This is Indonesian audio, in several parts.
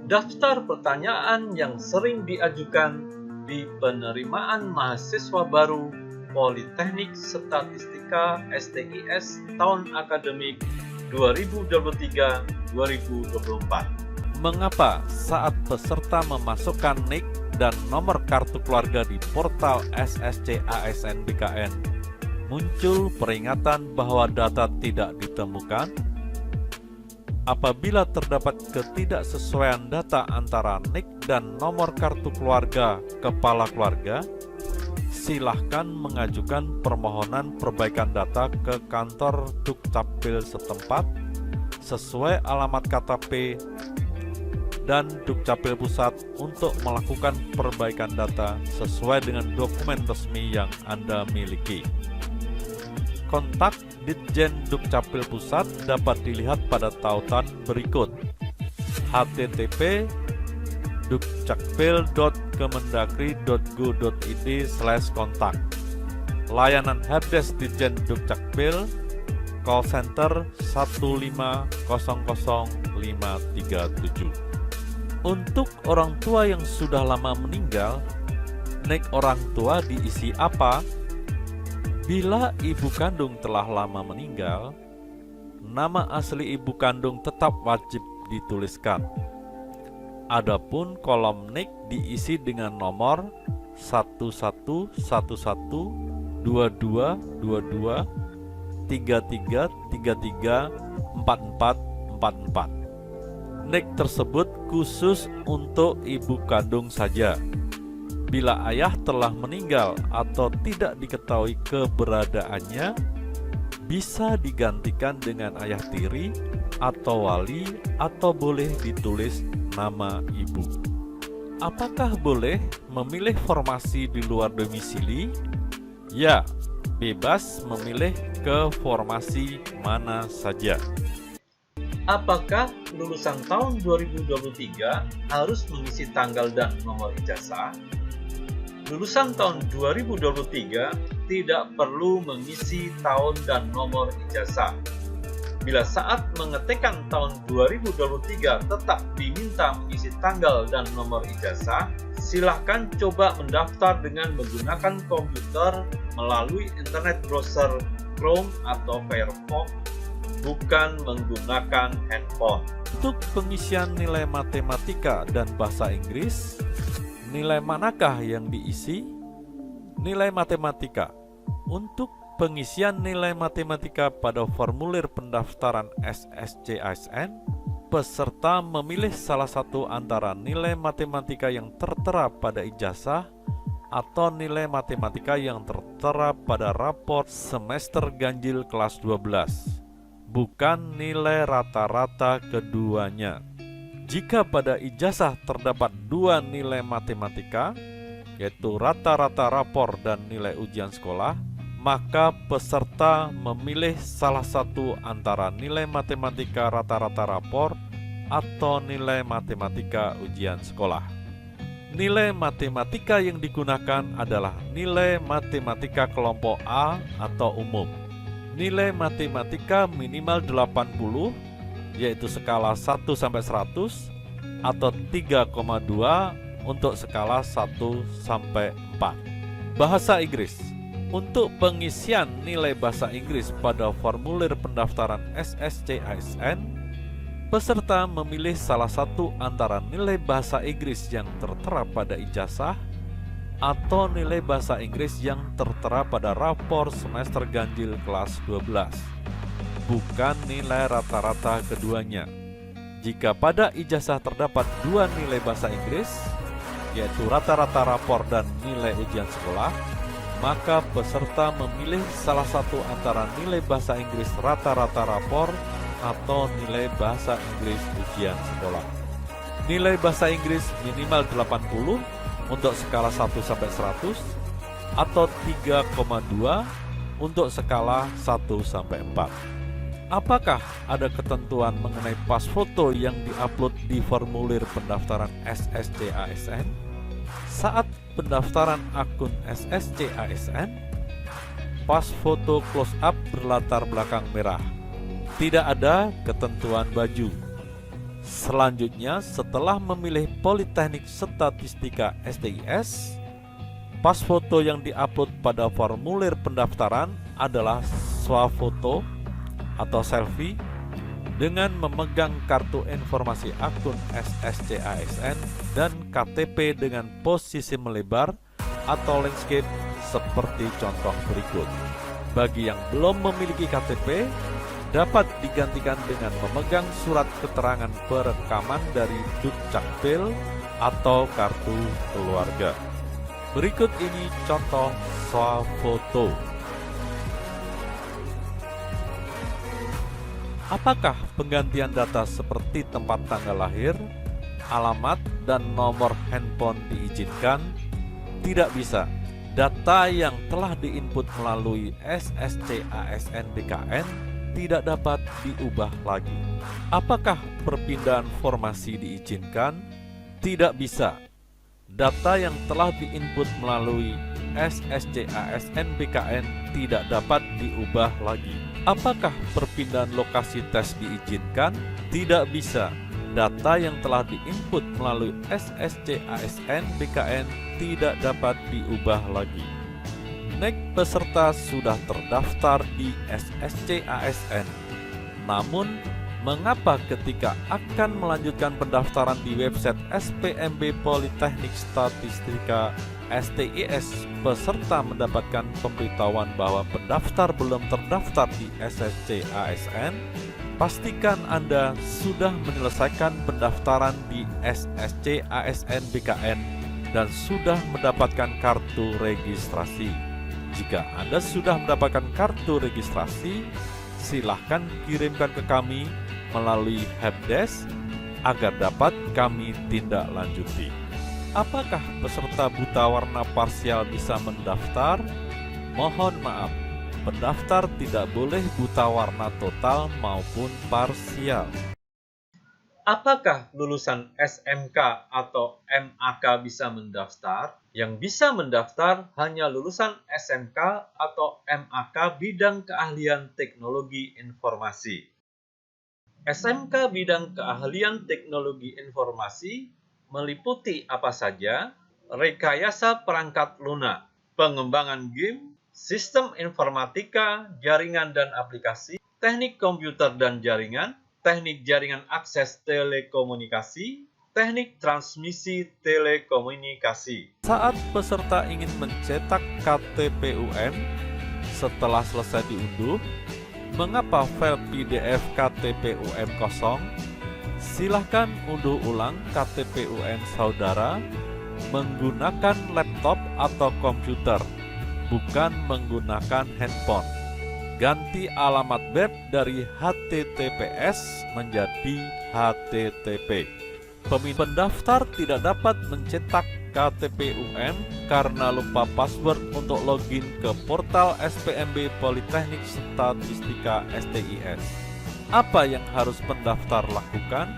Daftar pertanyaan yang sering diajukan di penerimaan mahasiswa baru Politeknik Statistika STIS tahun akademik 2023-2024. Mengapa saat peserta memasukkan NIK dan nomor kartu keluarga di portal SSC ASN BKN muncul peringatan bahwa data tidak ditemukan? Apabila terdapat ketidaksesuaian data antara NIK dan nomor kartu keluarga kepala keluarga, silahkan mengajukan permohonan perbaikan data ke kantor Dukcapil setempat sesuai alamat KTP dan Dukcapil Pusat untuk melakukan perbaikan data sesuai dengan dokumen resmi yang Anda miliki. Kontak Ditjen Dukcapil Pusat dapat dilihat pada tautan berikut: http://dukcapil.kemendagri.go.id/kontak. Layanan helpdesk Ditjen Dukcapil, call center 1500537. Untuk orang tua yang sudah lama meninggal, NIK orang tua diisi apa? Bila ibu kandung telah lama meninggal, nama asli ibu kandung tetap wajib dituliskan. Adapun kolom NIK diisi dengan nomor 1111222233334444. NIK tersebut khusus untuk ibu kandung saja. Bila ayah telah meninggal atau tidak diketahui keberadaannya, bisa digantikan dengan ayah tiri atau wali, atau boleh ditulis nama ibu. Apakah boleh memilih formasi di luar domisili? Ya, bebas memilih ke formasi mana saja. Apakah lulusan tahun 2023 harus mengisi tanggal dan nomor ijazah? Lulusan tahun 2023 tidak perlu mengisi tahun dan nomor ijazah. Bila saat mengetikkan tahun 2023 tetap diminta mengisi tanggal dan nomor ijazah, silakan coba mendaftar dengan menggunakan komputer melalui internet browser Chrome atau Firefox, bukan menggunakan handphone. Untuk pengisian nilai matematika dan bahasa Inggris, nilai manakah yang diisi? Nilai matematika. Untuk pengisian nilai matematika pada formulir pendaftaran SSC ASN, peserta memilih salah satu antara nilai matematika yang tertera pada ijazah atau nilai matematika yang tertera pada rapor semester ganjil kelas 12, bukan nilai rata-rata keduanya. Jika pada ijazah terdapat dua nilai matematika, yaitu rata-rata rapor dan nilai ujian sekolah, maka peserta memilih salah satu antara nilai matematika rata-rata rapor atau nilai matematika ujian sekolah. Nilai matematika yang digunakan adalah nilai matematika kelompok A atau umum. Nilai matematika minimal 80, yaitu skala 1-100, atau 3,2 untuk skala 1-4. Bahasa Inggris. Untuk pengisian nilai bahasa Inggris pada formulir pendaftaran SSC ASN, peserta memilih salah satu antara nilai bahasa Inggris yang tertera pada ijazah atau nilai bahasa Inggris yang tertera pada rapor semester ganjil kelas 12, bukan nilai rata-rata keduanya. Jika pada ijazah terdapat dua nilai bahasa Inggris, yaitu rata-rata rapor dan nilai ujian sekolah, maka peserta memilih salah satu antara nilai bahasa Inggris rata-rata rapor atau nilai bahasa Inggris ujian sekolah. Nilai bahasa Inggris minimal 80 untuk skala 1-100 atau 3,2 untuk skala 1-4. Apakah ada ketentuan mengenai pas foto yang diupload di formulir pendaftaran SSC ASN? Saat pendaftaran akun SSC ASN, pas foto close up berlatar belakang merah. Tidak ada ketentuan baju. Selanjutnya, setelah memilih Politeknik Statistika STIS, pas foto yang diupload pada formulir pendaftaran adalah swafoto atau selfie dengan memegang kartu informasi akun SSC-ASN dan KTP dengan posisi melebar atau landscape seperti contoh berikut. Bagi yang belum memiliki KTP, dapat digantikan dengan memegang surat keterangan perekaman dari Dukcapil atau kartu keluarga. Berikut ini contoh swafoto. Apakah penggantian data seperti tempat tanggal lahir, alamat, dan nomor handphone diizinkan? Tidak bisa. Data yang telah diinput melalui SSC-ASN BKN tidak dapat diubah lagi. Apakah perpindahan formasi diizinkan? Tidak bisa. Data yang telah diinput melalui SSC-ASN BKN tidak dapat diubah lagi. Apakah perpindahan lokasi tes diizinkan? Tidak bisa. Data yang telah diinput melalui SSC-ASN BKN tidak dapat diubah lagi. Peserta sudah terdaftar di SSC-ASN. Namun, mengapa ketika akan melanjutkan pendaftaran di website SPMB Politeknik Statistika STIS, peserta mendapatkan pemberitahuan bahwa pendaftar belum terdaftar di SSC-ASN? Pastikan Anda sudah menyelesaikan pendaftaran di SSC-ASN BKN dan sudah mendapatkan kartu registrasi. Jika Anda sudah mendapatkan kartu registrasi, silahkan kirimkan ke kami melalui helpdesk agar dapat kami tindak lanjuti. Apakah peserta buta warna parsial bisa mendaftar? Mohon maaf, pendaftar tidak boleh buta warna total maupun parsial. Apakah lulusan SMK atau MAK bisa mendaftar? Yang bisa mendaftar hanya lulusan SMK atau MAK bidang keahlian teknologi informasi. SMK bidang keahlian teknologi informasi meliputi apa saja? Rekayasa perangkat lunak, pengembangan game, sistem informatika, jaringan dan aplikasi, teknik komputer dan jaringan, teknik jaringan akses telekomunikasi, teknik transmisi telekomunikasi. Saat peserta ingin mencetak KTP-UN setelah selesai diunduh, mengapa file PDF KTP-UN kosong? Silahkan unduh ulang KTP-UN saudara menggunakan laptop atau komputer, bukan menggunakan handphone. Ganti alamat web dari HTTPS menjadi HTTP. Pendaftar tidak dapat mencetak KTP-UN karena lupa password untuk login ke portal SPMB Politeknik Statistika STIS. Apa yang harus pendaftar lakukan?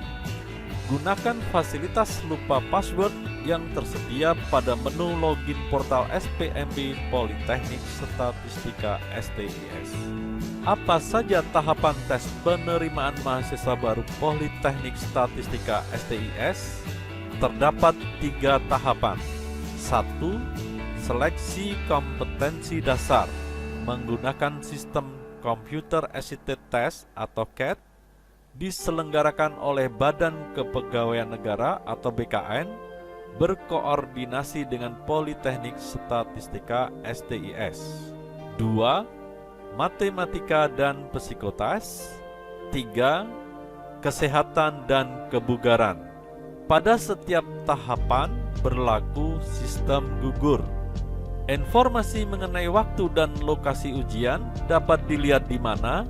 Gunakan fasilitas lupa password yang tersedia pada menu login portal SPMB Politeknik Statistika STIS. Apa saja tahapan tes penerimaan mahasiswa baru Politeknik Statistika STIS? Terdapat 3 tahapan. 1. Seleksi kompetensi dasar menggunakan sistem Computer Assisted Test atau CAT diselenggarakan oleh Badan Kepegawaian Negara atau BKN berkoordinasi dengan Politeknik Statistika STIS. 2. Matematika dan psikotes. 3. Kesehatan dan kebugaran. Pada setiap tahapan berlaku sistem gugur. Informasi mengenai waktu dan lokasi ujian dapat dilihat di mana?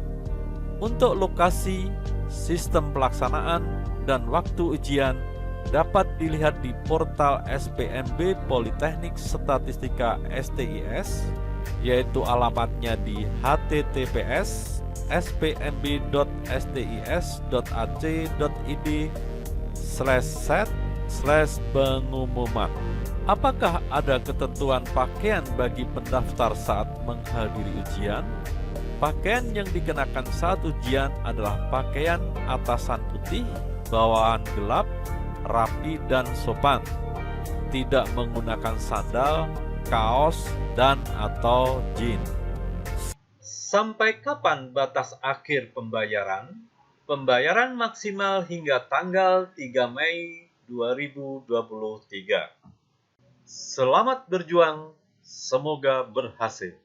Untuk lokasi, sistem pelaksanaan, dan waktu ujian dapat dilihat di portal SPMB Politeknik Statistika STIS, yaitu alamatnya di https://spmb.sti.id/set/pengumuman. Apakah ada ketentuan pakaian bagi pendaftar saat menghadiri ujian? Pakaian yang dikenakan saat ujian adalah pakaian atasan putih, bawaan gelap, rapi dan sopan, tidak menggunakan sandal, kaos, dan atau jeans. Sampai kapan batas akhir pembayaran? Pembayaran maksimal hingga tanggal 3 Mei 2023. Selamat berjuang, semoga berhasil.